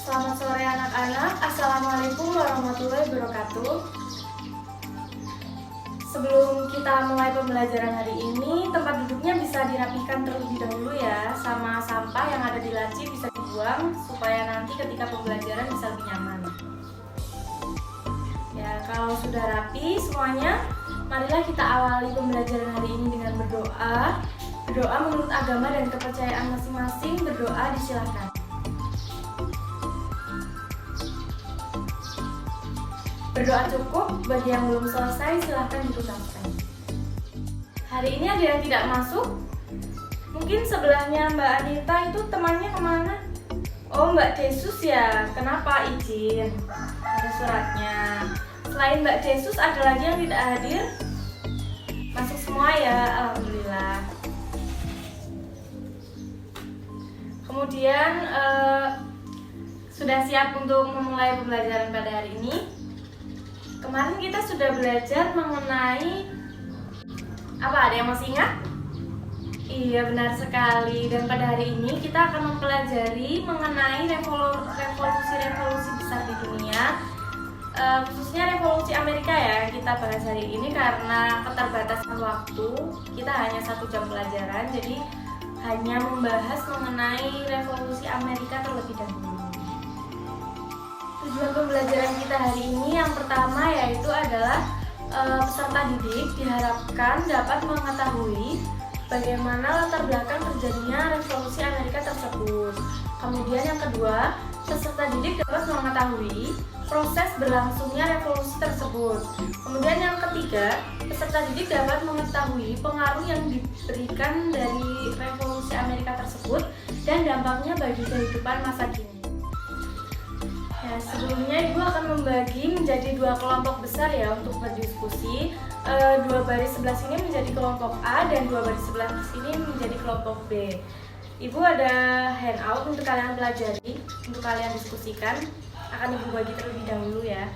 Selamat sore anak-anak, Assalamualaikum warahmatullahi wabarakatuh. Sebelum kita mulai pembelajaran hari ini, tempat duduknya bisa dirapikan terlebih dahulu ya, sama sampah yang ada di laci bisa dibuang supaya nanti ketika pembelajaran bisa lebih nyaman. Ya, kalau sudah rapi semuanya, marilah kita awali pembelajaran hari ini dengan berdoa. Berdoa menurut agama dan kepercayaan masing-masing, berdoa disilahkan. Berdoa cukup, bagi yang belum selesai silahkan dituntaskan. Hari ini ada yang tidak masuk? Mungkin sebelahnya Mbak Anita itu temannya kemana? Oh, Mbak Desus ya, kenapa izin? Ada suratnya. Selain Mbak Desus ada lagi yang tidak hadir? Masuk semua ya, alhamdulillah. Kemudian sudah siap untuk memulai pembelajaran pada hari ini? Kemarin kita sudah belajar mengenai apa? Ada yang masih ingat? Iya, benar sekali. Dan pada hari ini kita akan mempelajari mengenai revolusi-revolusi besar di dunia, khususnya revolusi Amerika ya. Kita bahas hari ini karena keterbatasan waktu. Kita hanya 1 jam pelajaran, jadi hanya membahas mengenai revolusi Amerika terlebih dahulu. Tujuan pembelajaran kita hari ini yang pertama yaitu adalah peserta didik diharapkan dapat mengetahui bagaimana latar belakang terjadinya revolusi Amerika tersebut. Kemudian yang kedua, peserta didik dapat mengetahui proses berlangsungnya revolusi tersebut. Kemudian yang ketiga, peserta didik dapat mengetahui pengaruh yang diberikan dari revolusi Amerika tersebut dan dampaknya bagi kehidupan masa kini. Ya, sebelumnya Ibu akan membagi menjadi 2 kelompok besar ya untuk berdiskusi. 2 baris sebelah sini menjadi kelompok A dan 2 baris sebelah sini menjadi kelompok B. Ibu ada handout untuk kalian pelajari, untuk kalian diskusikan. Akan Ibu bagi terlebih dahulu ya.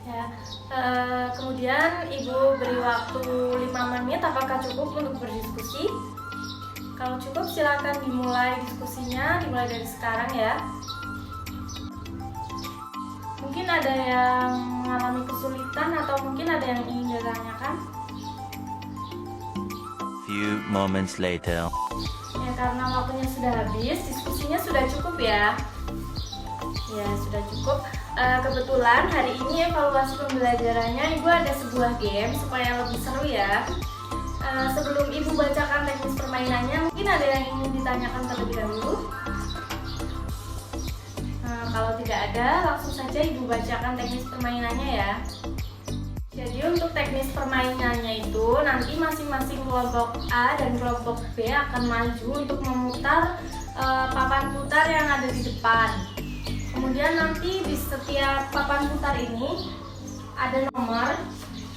Ya, kemudian Ibu beri waktu 5 menit. Apakah cukup untuk berdiskusi? Kalau cukup silakan dimulai diskusinya, dimulai dari sekarang ya. Mungkin ada yang mengalami kesulitan atau mungkin ada yang ingin ditanyakan? Few moments later. Ya, karena waktunya sudah habis, diskusinya sudah cukup ya. Ya, sudah cukup. Kebetulan hari ini evaluasi pembelajarannya Ibu ada sebuah game supaya lebih seru ya. Sebelum Ibu bacakan teknis permainannya, mungkin ada yang ingin ditanyakan terlebih dahulu? Kalau tidak ada, langsung saja Ibu bacakan teknis permainannya ya. Jadi untuk teknis permainannya itu, nanti masing-masing kelompok A dan kelompok B akan maju untuk memutar papan putar yang ada di depan. Kemudian nanti di setiap papan putar ini ada nomor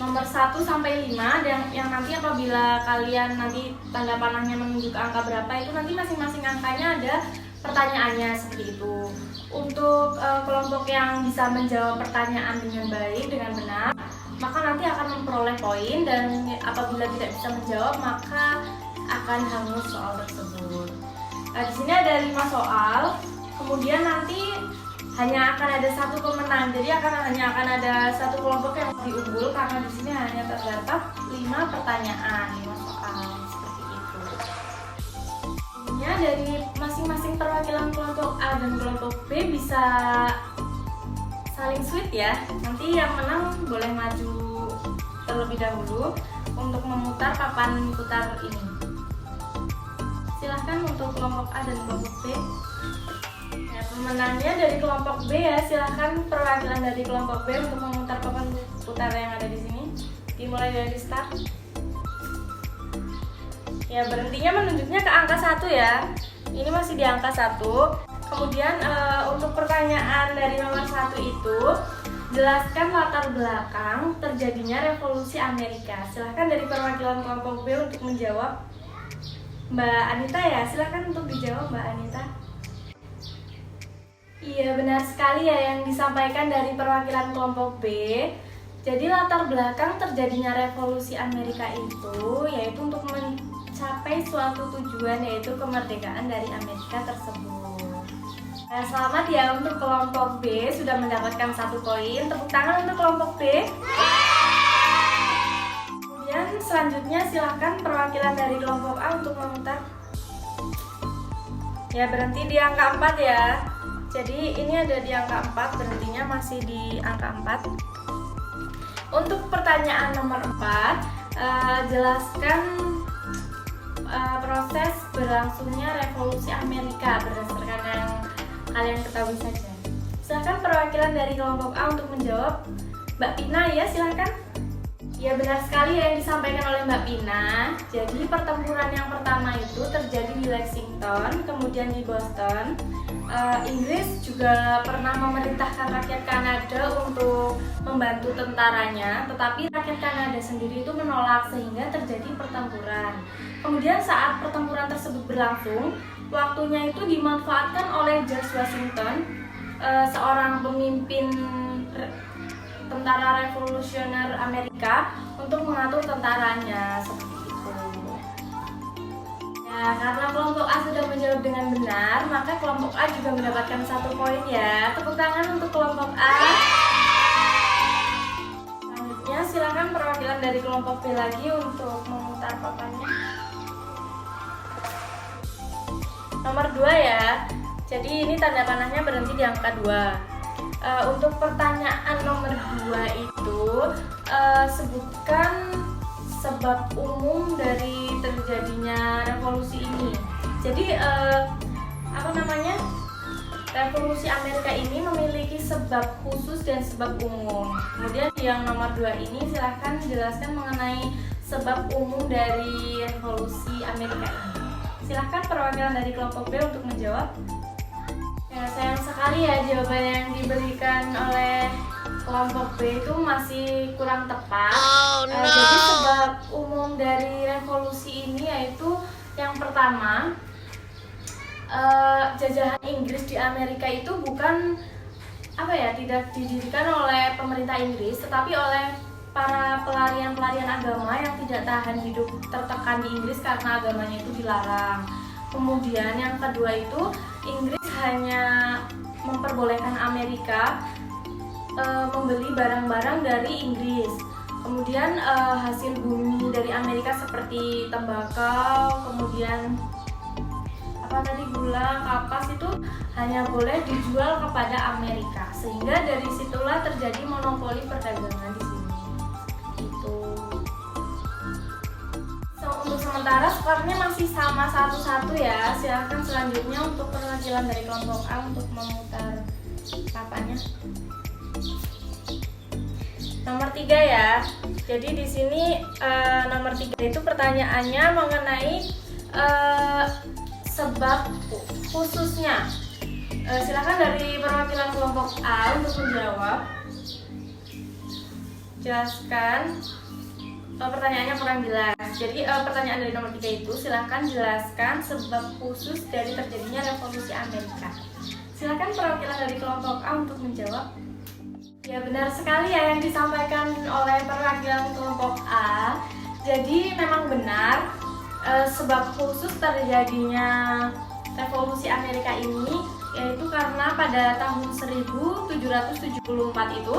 1 sampai 5 dan yang nanti apabila kalian nanti tanda panahnya menunjuk angka berapa itu nanti masing-masing angkanya ada pertanyaannya seperti itu. Untuk kelompok yang bisa menjawab pertanyaan dengan baik, dengan benar, maka nanti akan memperoleh poin dan apabila tidak bisa menjawab maka akan hangus soal tersebut. Nah, di sini ada 5 soal. Kemudian nanti hanya akan ada 1 pemenang, jadi hanya akan ada 1 kelompok yang lebih unggul karena di sini hanya terdapat 5 pertanyaan, 5 soal seperti itu. Ini dari masing-masing perwakilan kelompok A dan kelompok B bisa saling sweet ya. Nanti yang menang boleh maju terlebih dahulu untuk memutar papan putar ini. Silahkan untuk kelompok A dan kelompok B. Ya, pemenangnya dari kelompok B ya, silahkan perwakilan dari kelompok B untuk memutar papan putar yang ada di sini. Dimulai dari start. Ya, berhentinya menunjuknya ke angka 1 ya. Ini masih di angka 1. Kemudian untuk pertanyaan dari nomor 1 itu, jelaskan latar belakang terjadinya revolusi Amerika. Silahkan dari perwakilan kelompok B untuk menjawab. Mbak Anita ya, silahkan untuk dijawab Mbak Anita. Iya, benar sekali ya yang disampaikan dari perwakilan kelompok B. Jadi latar belakang terjadinya revolusi Amerika itu yaitu untuk mencapai suatu tujuan, yaitu kemerdekaan dari Amerika tersebut. Nah, selamat ya untuk kelompok B sudah mendapatkan 1 poin. Tepuk tangan untuk kelompok B. Kemudian selanjutnya silahkan perwakilan dari kelompok A untuk memutar. Ya, berhenti di angka 4 ya. Jadi ini ada di angka 4, berhentinya masih di angka 4. Untuk pertanyaan nomor 4, jelaskan proses berlangsungnya revolusi Amerika berdasarkan yang kalian ketahui saja. Silakan perwakilan dari kelompok A untuk menjawab. Mbak Pina ya, silakan. Ya, benar sekali yang disampaikan oleh Mbak Pina. Jadi pertempuran yang pertama itu terjadi di Lexington, kemudian di Boston. Inggris juga pernah memerintahkan rakyat Kanada untuk membantu tentaranya, tetapi rakyat Kanada sendiri itu menolak sehingga terjadi pertempuran. Kemudian saat pertempuran tersebut berlangsung, waktunya itu dimanfaatkan oleh George Washington, seorang pemimpin tentara revolusioner Amerika, untuk mengatur tentaranya seperti itu. Ya, karena kelompok A sudah menjawab dengan benar, maka kelompok A juga mendapatkan 1 poin ya. Tepuk tangan untuk kelompok A. Selanjutnya silakan perwakilan dari kelompok B lagi untuk memutar papannya. Nomor 2 ya. Jadi ini tanda panahnya berhenti di angka 2. Untuk pertanyaan nomor 2 itu sebutkan sebab umum dari terjadinya revolusi ini. Jadi revolusi Amerika ini memiliki sebab khusus dan sebab umum. Kemudian yang nomor 2 ini silahkan jelaskan mengenai sebab umum dari revolusi Amerika ini. Silahkan perwakilan dari kelompok B untuk menjawab. Ya, sayang sekali ya jawaban yang diberikan oleh kelompok B itu masih kurang tepat. Jadi sebab umum dari revolusi ini yaitu yang pertama, jajahan Inggris di Amerika itu bukan tidak didirikan oleh pemerintah Inggris, tetapi oleh para pelarian-pelarian agama yang tidak tahan hidup tertekan di Inggris karena agamanya itu dilarang. Kemudian yang kedua itu, Inggris hanya memperbolehkan Amerika membeli barang-barang dari Inggris. Kemudian hasil bumi dari Amerika seperti tembakau, kemudian gula, kapas itu hanya boleh dijual kepada Amerika. Sehingga dari situlah terjadi monopoli perdagangan di sini. Itu. Untuk sementara skornya masih sama 1-1 ya. Silahkan selanjutnya untuk perwakilan dari kelompok A untuk memutar papannya. Nomor 3 ya. Jadi di sini nomor 3 itu pertanyaannya mengenai sebab khususnya. Silakan dari perwakilan kelompok A untuk menjawab. Jelaskan. Pertanyaannya kurang jelas. Jadi pertanyaan dari nomor 3 itu silakan jelaskan sebab khusus dari terjadinya revolusi Amerika. Silakan perwakilan dari kelompok A untuk menjawab. Ya, benar sekali ya yang disampaikan oleh perwakilan kelompok A. Jadi memang benar sebab khusus terjadinya revolusi Amerika ini yaitu karena pada tahun 1774 itu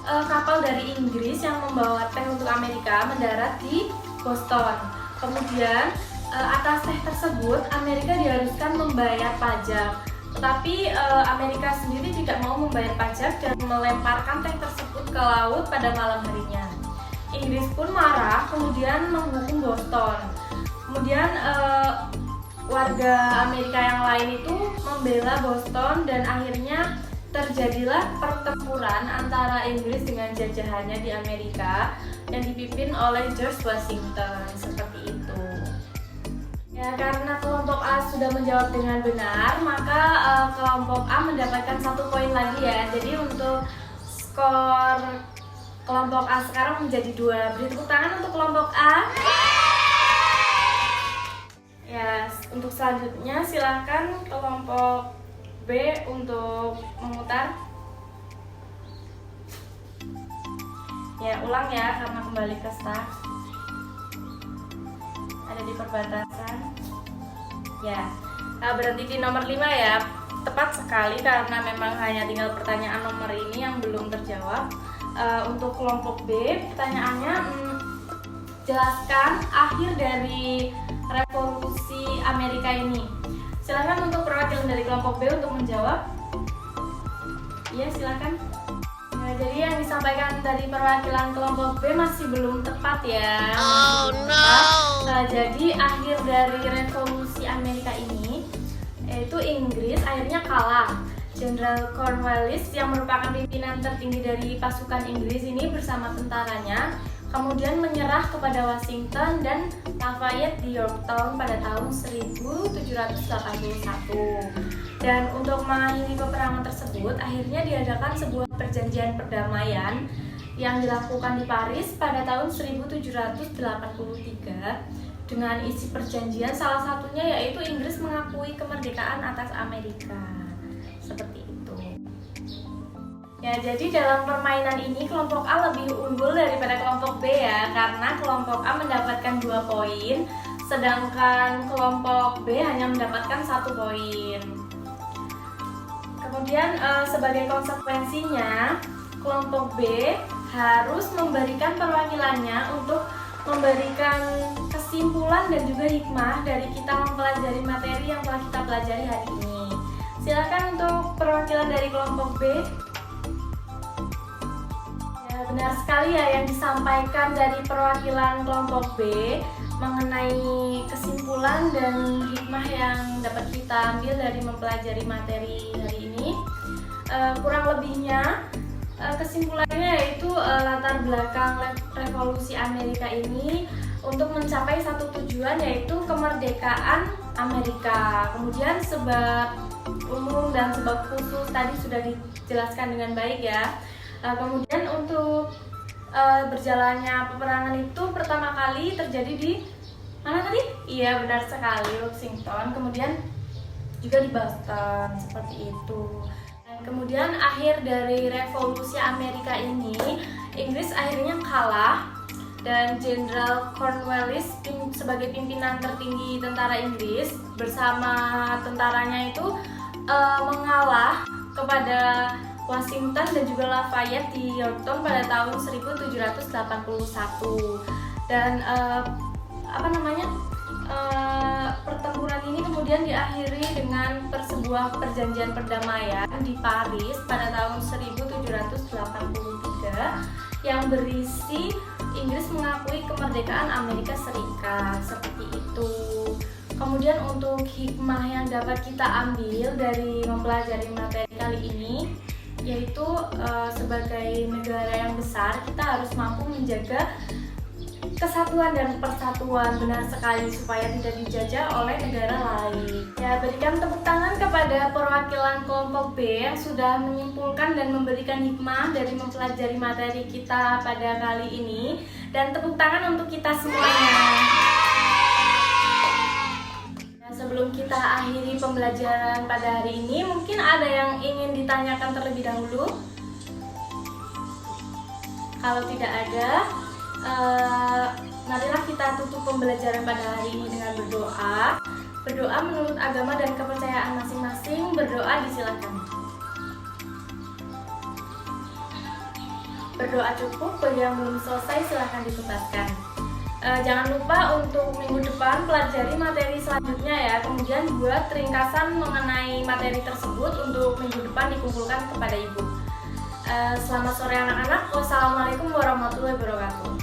kapal dari Inggris yang membawa teh untuk Amerika mendarat di Boston. Kemudian atas teh tersebut Amerika diharuskan membayar pajak. Tetapi Amerika sendiri tidak mau membayar pajak dan melemparkan teh tersebut ke laut pada malam harinya. Inggris pun marah, kemudian menghukum Boston. Kemudian warga Amerika yang lain itu membela Boston dan akhirnya terjadilah pertempuran antara Inggris dengan jajahannya di Amerika yang dipimpin oleh George Washington. Seperti itu. Ya, karena kelompok A sudah menjawab dengan benar, maka kelompok A mendapatkan 1 poin lagi ya. Jadi untuk skor kelompok A sekarang menjadi 2. Beri tepuk tangan untuk kelompok A. Ya, untuk selanjutnya silahkan kelompok B untuk memutar. Ya, ulang ya karena kembali ke start. Ada di perbatasan. Ya, berarti di nomor 5 ya. Tepat sekali karena memang hanya tinggal pertanyaan nomor ini yang belum terjawab. Untuk kelompok B, pertanyaannya jelaskan akhir dari revolusi Amerika ini. Silakan untuk perwakilan dari kelompok B untuk menjawab. Iya, silakan. Nah, jadi yang disampaikan dari perwakilan kelompok B masih belum tepat ya. Oh no. Jadi akhir dari revolusi Amerika ini yaitu Inggris akhirnya kalah. Jenderal Cornwallis yang merupakan pimpinan tertinggi dari pasukan Inggris ini bersama tentaranya kemudian menyerah kepada Washington dan Lafayette di Yorktown pada tahun 1781. Dan untuk mengakhiri peperangan tersebut, akhirnya diadakan sebuah perjanjian perdamaian yang dilakukan di Paris pada tahun 1783 dengan isi perjanjian salah satunya yaitu Inggris mengakui kemerdekaan atas Amerika. Seperti itu. Ya, jadi dalam permainan ini kelompok A lebih unggul daripada kelompok B ya, karena kelompok A mendapatkan 2 poin, sedangkan kelompok B hanya mendapatkan 1 poin. Kemudian sebagai konsekuensinya, kelompok B harus memberikan perwakilannya untuk memberikan kesimpulan dan juga hikmah dari kita mempelajari materi yang telah kita pelajari hari ini. Silakan untuk perwakilan dari kelompok B. Benar sekali ya yang disampaikan dari perwakilan kelompok B mengenai kesimpulan dan hikmah yang dapat kita ambil dari mempelajari materi hari ini. Kurang lebihnya kesimpulannya yaitu latar belakang revolusi Amerika ini untuk mencapai satu tujuan yaitu kemerdekaan Amerika. Kemudian sebab umum dan sebab khusus tadi sudah dijelaskan dengan baik ya. Kemudian untuk berjalannya peperangan itu pertama kali terjadi di mana tadi? Iya, benar sekali, Lexington. Kemudian juga di Boston, seperti itu. Dan kemudian akhir dari revolusi Amerika ini, Inggris akhirnya kalah dan Jenderal Cornwallis sebagai pimpinan tertinggi tentara Inggris bersama tentaranya itu mengalah kepada Washington dan juga Lafayette di Yorktown pada tahun 1781 dan pertempuran ini kemudian diakhiri dengan sebuah perjanjian perdamaian di Paris pada tahun 1783 yang berisi Inggris mengakui kemerdekaan Amerika Serikat, seperti itu. Kemudian untuk hikmah yang dapat kita ambil dari mempelajari materi kali ini yaitu sebagai negara yang besar kita harus mampu menjaga kesatuan dan persatuan, benar sekali, supaya tidak dijajah oleh negara lain. Ya, berikan tepuk tangan kepada perwakilan kelompok B yang sudah menyimpulkan dan memberikan hikmah dari mempelajari materi kita pada kali ini, dan tepuk tangan untuk kita semuanya. Sebelum kita akhiri pembelajaran pada hari ini, mungkin ada yang ingin ditanyakan terlebih dahulu? Kalau tidak ada, marilah kita tutup pembelajaran pada hari ini dengan berdoa. Berdoa menurut agama dan kepercayaan masing-masing. Berdoa disilakan. Berdoa cukup, bagi yang belum selesai silahkan dituntaskan. Jangan lupa untuk minggu depan pelajari materi selanjutnya ya. Kemudian buat ringkasan mengenai materi tersebut untuk minggu depan dikumpulkan kepada ibu. Selamat sore anak-anak. Wassalamualaikum warahmatullahi wabarakatuh.